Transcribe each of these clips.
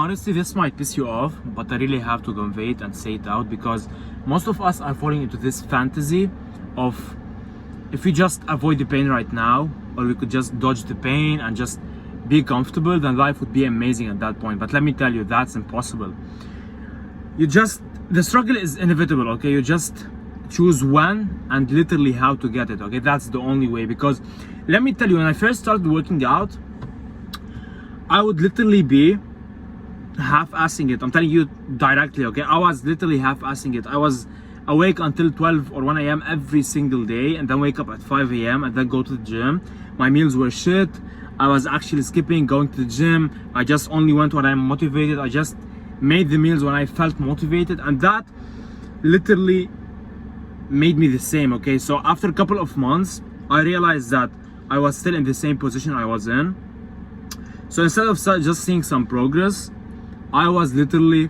honestly, this might piss you off, but I really have to convey it and say it out, because most of us are falling into this fantasy of, if we just avoid the pain right now, or we could just dodge the pain and just be comfortable, then life would be amazing at that point. But let me tell you, that's impossible. The struggle is inevitable, okay? You just choose when and literally how to get it, okay? That's the only way. Because let me tell you, when I first started working out, I would literally be half-assing it. I'm telling you directly, okay? I was literally half-assing it. I was awake until 12 or 1 a.m. every single day, and then wake up at 5 a.m. and then go to the gym. My meals were shit. I was actually skipping going to the gym. I just only went when I'm motivated. I just made the meals when I felt motivated, and that literally made me the same, okay? So after a couple of months, I realized that I was still in the same position I was in. So instead of just seeing some progress, I was literally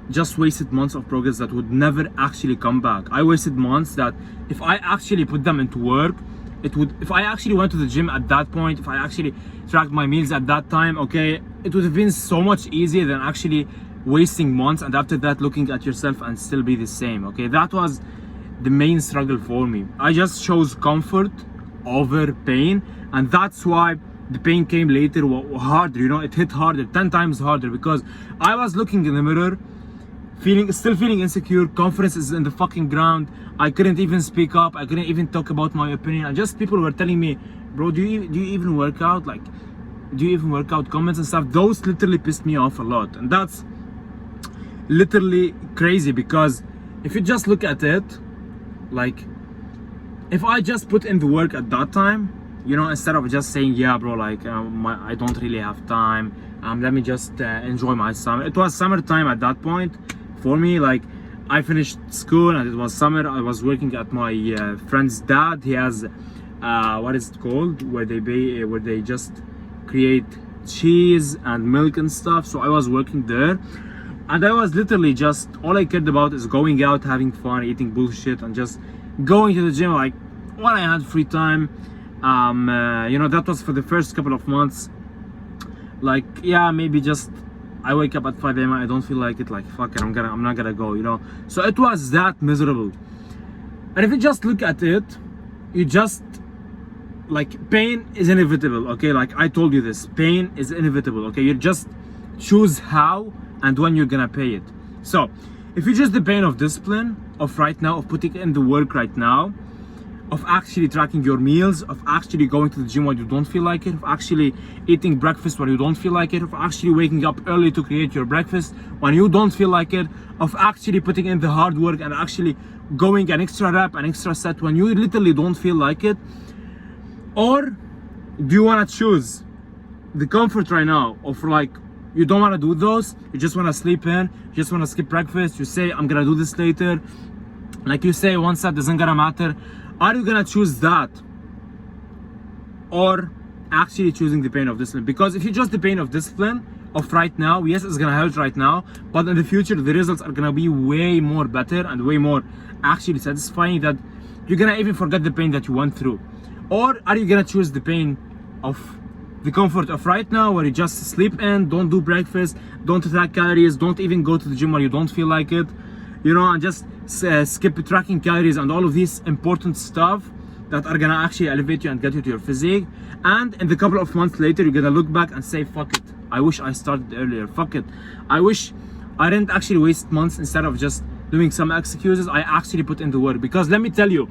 just wasted months of progress that would never actually come back. I wasted months that if I actually put them into work, if I actually went to the gym at that point, if I actually tracked my meals at that time, okay, it would have been so much easier than actually wasting months and after that looking at yourself and still be the same, okay? That was the main struggle for me. I just chose comfort over pain, and that's why the pain came later harder, you know? It hit harder, 10 times harder, because I was looking in the mirror, still feeling insecure. Confidence is in the fucking ground. I couldn't even speak up. I couldn't even talk about my opinion. And just people were telling me, bro, do you even work out? Like, do you even work out? Comments and stuff. Those literally pissed me off a lot. And that's literally crazy, because if you just look at it, like, if I just put in the work at that time, you know, instead of just saying, yeah, bro, like, I don't really have time. Let me just enjoy my summer. It was summertime at that point for me. Like, I finished school and it was summer. I was working at my friend's dad. He has what is it called, where they just create cheese and milk and stuff. So I was working there, and I was literally just, all I cared about is going out, having fun, eating bullshit, and just going to the gym like when I had free time. You know, that was for the first couple of months. Like, yeah, maybe just I wake up at 5 a.m. I don't feel like it, like, fuck it, I'm not gonna go, you know? So it was that miserable. And if you just look at it, you just, like, pain is inevitable, okay? Like, I told you this, pain is inevitable, okay? You just choose how and when you're gonna pay it. So if you choose the pain of discipline, of right now, of putting in the work right now, of actually tracking your meals, of actually going to the gym when you don't feel like it, of actually eating breakfast when you don't feel like it, of actually waking up early to create your breakfast when you don't feel like it, of actually putting in the hard work and actually going an extra rep, an extra set when you literally don't feel like it? Or do you want to choose the comfort right now of, like, you don't want to do those, you just want to sleep in, you just want to skip breakfast, you say, I'm gonna do this later, like you say, one set doesn't gonna matter? Are you gonna choose that, or actually choosing the pain of discipline? Because if you choose the pain of discipline of right now, yes, it's gonna hurt right now, but in the future the results are gonna be way more better and way more actually satisfying, that you're gonna even forget the pain that you went through. Or are you gonna choose the pain of the comfort of right now, where you just sleep in, don't do breakfast, don't track calories, don't even go to the gym when you don't feel like it, you know, and just skip tracking calories and all of these important stuff that are gonna actually elevate you and get you to your physique? And in the couple of months later, you're gonna look back and say, fuck it, I wish I started earlier. Fuck it, I wish I didn't actually waste months. Instead of just doing some excuses, I actually put in the work. Because let me tell you,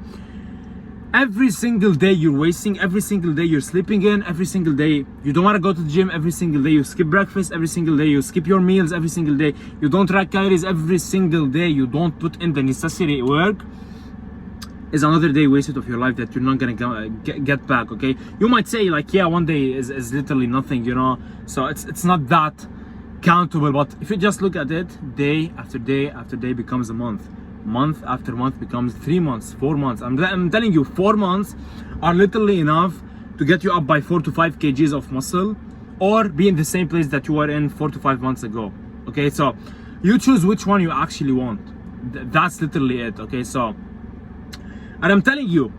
every single day you're wasting, every single day you're sleeping in, every single day you don't want to go to the gym, every single day you skip breakfast, every single day you skip your meals, every single day you don't track calories, every single day you don't put in the necessary work, is another day wasted of your life that you're not gonna get back, okay? You might say, like, yeah, one day is literally nothing, you know, so it's not that countable. But if you just look at it, day after day after day becomes a month. Month after month becomes 3 months, 4 months. I'm telling you, 4 months are literally enough to get you up by 4 to 5 kgs of muscle, or be in the same place that you were in 4 to 5 months ago, okay? So you choose which one you actually want. That's literally it, okay? So, and I'm telling you,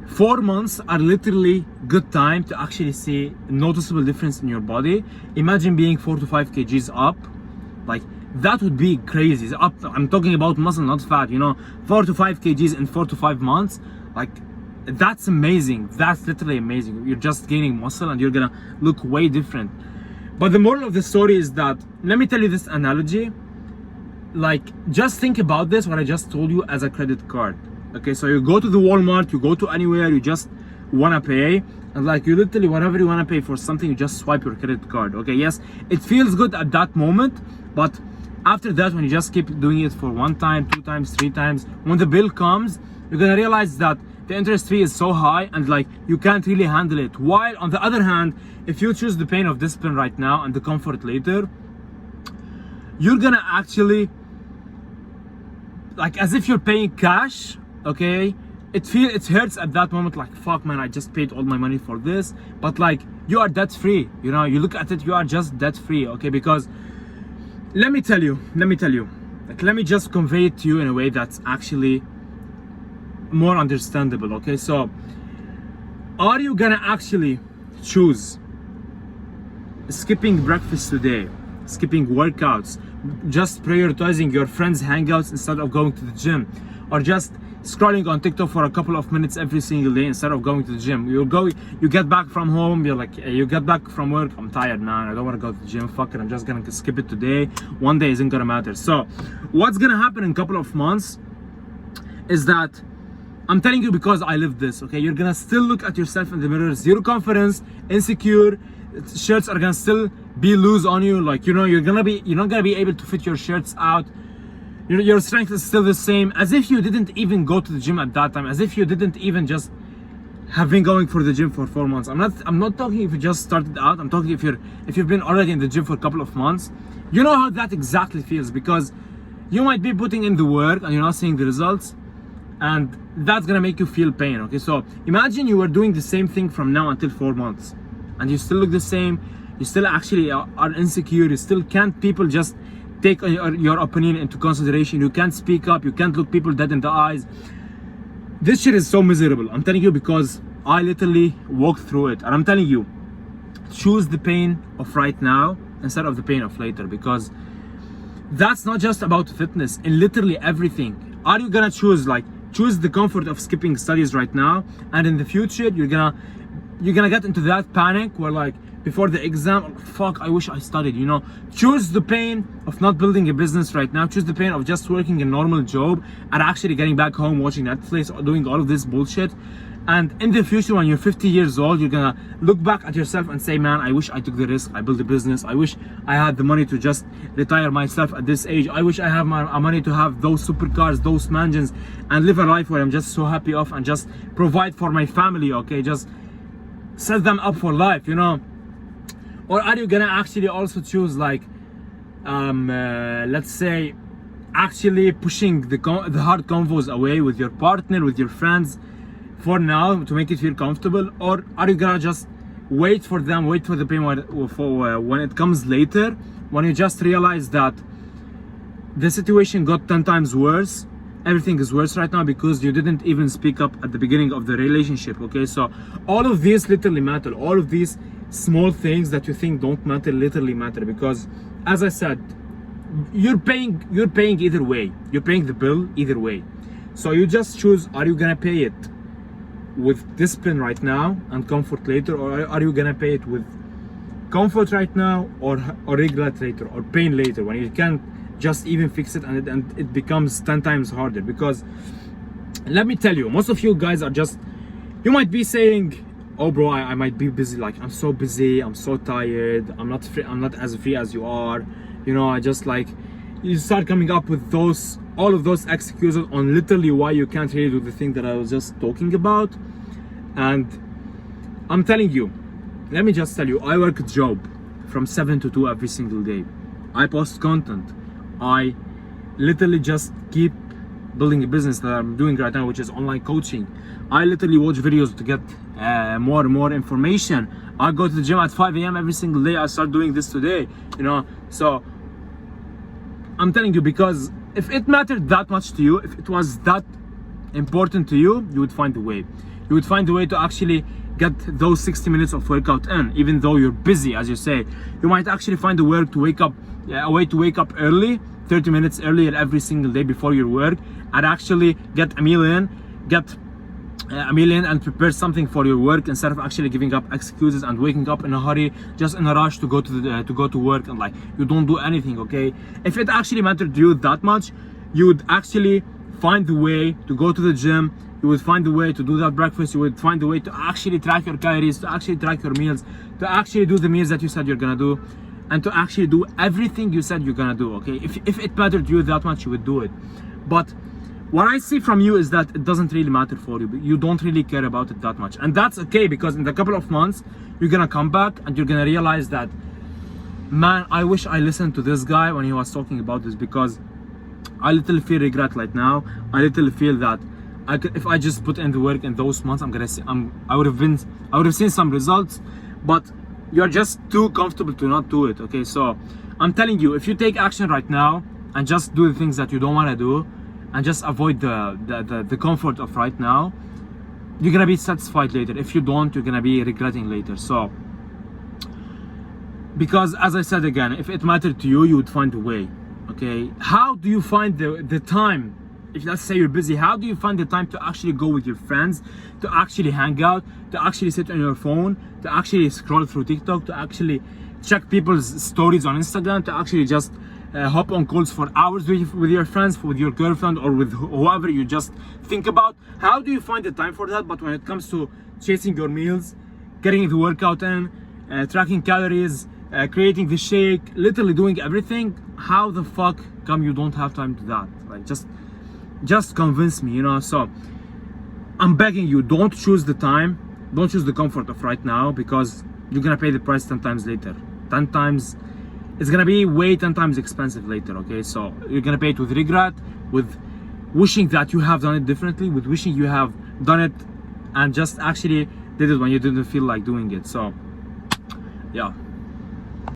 4 months are literally good time to actually see noticeable difference in your body. Imagine being 4 to 5 kgs up. Like, that would be crazy. It's up, I'm talking about muscle, not fat, you know. 4 to 5 kgs in 4 to 5 months. Like, that's amazing. That's literally amazing. You're just gaining muscle and you're gonna look way different. But the moral of the story is that, let me tell you this analogy. Like, just think about this, what I just told you, as a credit card. Okay, so you go to the Walmart, you go to anywhere, you just wanna pay, and like, you literally, whatever you wanna pay for something, you just swipe your credit card. Okay, yes, it feels good at that moment, but after that, when you just keep doing it for 1 time, 2 times, 3 times, when the bill comes, you're gonna realize that the interest fee is so high and like, you can't really handle it. While on the other hand, if you choose the pain of discipline right now and the comfort later, you're gonna actually, like, as if you're paying cash. Okay, it hurts at that moment, like, fuck man, I just paid all my money for this, but like, you are debt free, you know. You look at it, you are just debt free. Okay, because let me tell you, like, let me just convey it to you in a way that's actually more understandable. Okay, so are you gonna actually choose skipping breakfast today, skipping workouts, just prioritizing your friends' hangouts instead of going to the gym, or just scrolling on TikTok for a couple of minutes every single day instead of going to the gym? You get back from home, you're like, you get back from work, I'm tired, man, I don't want to go to the gym, fuck it, I'm just gonna skip it today. One day isn't gonna matter. So what's gonna happen in a couple of months is that, I'm telling you because I lived this, okay, you're gonna still look at yourself in the mirror, zero confidence, insecure, shirts are gonna still be loose on you, like, you know, you're not gonna be able to fit your shirts out. Your strength is still the same, as if you didn't even go to the gym at that time, as if you didn't even just have been going for the gym for 4 months. I'm not talking if you just started out. I'm talking if you've been already in the gym for a couple of months. You know how that exactly feels, because you might be putting in the work and you're not seeing the results, and that's gonna make you feel pain. Okay, so imagine you were doing the same thing from now until 4 months, and you still look the same. You still actually are insecure. You still can't people just take your opinion into consideration. You can't speak up, you can't look people dead in the eyes. This shit is so miserable, I'm telling you, because I literally walked through it. And I'm telling you, choose the pain of right now instead of the pain of later, because that's not just about fitness, in literally everything. Are you gonna choose the comfort of skipping studies right now, and in the future you're gonna get into that panic where, like, before the exam, fuck, I wish I studied, you know. Choose the pain of not building a business right now. Choose the pain of just working a normal job and actually getting back home, watching Netflix, or doing all of this bullshit. And in the future, when you're 50 years old, you're gonna look back at yourself and say, man, I wish I took the risk, I built a business, I wish I had the money to just retire myself at this age, I wish I have my money to have those supercars, those mansions, and live a life where I'm just so happy off and just provide for my family. Okay, just set them up for life, you know. Or are you gonna actually also choose, like, let's say, actually pushing the hard convos away with your partner, with your friends for now to make it feel comfortable? Or are you gonna just wait for the pain when it comes later, when you just realize that the situation got 10 times worse? Everything is worse right now because you didn't even speak up at the beginning of the relationship. Okay, so all of these literally matter. All of these small things that you think don't matter literally matter, because, as I said, you're paying either way. You're paying the bill either way. So you just choose, are you gonna pay it with discipline right now and comfort later, or are you gonna pay it with comfort right now or regret later, or pain later, when you can't just even fix it and it becomes 10 times harder? Because let me tell you, most of you guys are just, you might be saying, oh bro, I might be busy, like, I'm so busy, I'm so tired, I'm not as free as you are, you know. I just, like, you start coming up with all of those excuses on literally why you can't really do the thing that I was just talking about. And I'm telling you, let me just tell you, I work a job from 7 to 2 every single day. I post content, I literally just keep building a business that I'm doing right now, which is online coaching. I literally watch videos to get more and more information. I go to the gym at 5 a.m. every single day. I start doing this today, you know. So I'm telling you, because if it mattered that much to you, if it was that important to you, you would find a way. you would find a way to actually get those 60 minutes of workout in, even though you're busy, as you say. You might actually find a way to wake up early, 30 minutes earlier every single day before your work, and actually get a meal in, and prepare something for your work, instead of actually giving up excuses and waking up in a hurry, just in a rush to go to work, and like you don't do anything. Okay, if it actually mattered to you that much, you would actually find the way to go to the gym, you would find the way to do that breakfast, you would find the way to actually track your calories, to actually track your meals, to actually do the meals that you said you're gonna do, and to actually do everything you said you're gonna do. Okay, if it mattered to you that much, you would do it. But what I see from you is that it doesn't really matter for you. You don't really care about it that much, and that's okay, because in a couple of months you're gonna come back and you're gonna realize that, man, I wish I listened to this guy when he was talking about this, because I literally feel regret right now. I literally feel that if I just put in the work in those months, I would have seen some results, but you're just too comfortable to not do it. Okay, so I'm telling you, if you take action right now and just do the things that you don't want to do, and just avoid the comfort of right now, you're gonna be satisfied later. If you don't, you're gonna be regretting later. So, because as I said again, if it mattered to you, you would find a way. Okay, how do you find the time? If let's say you're busy, how do you find the time to actually go with your friends, to actually hang out, to actually sit on your phone, to actually scroll through TikTok, to actually check people's stories on Instagram, to actually just hop on calls for hours with your friends, with your girlfriend, or with whoever you just think about? How do you find the time for that? But when it comes to chasing your meals, getting the workout in, tracking calories, creating the shake, literally doing everything, how the fuck come you don't have time to that? Like, just convince me, you know. So I'm begging you, don't choose the time, don't choose the comfort of right now, because you're gonna pay the price 10 times later. 10 times, it's gonna be way 10 times expensive later. Okay, so you're gonna pay it with regret, with wishing that you have done it differently, with wishing you have done it and just actually did it when you didn't feel like doing it. So yeah.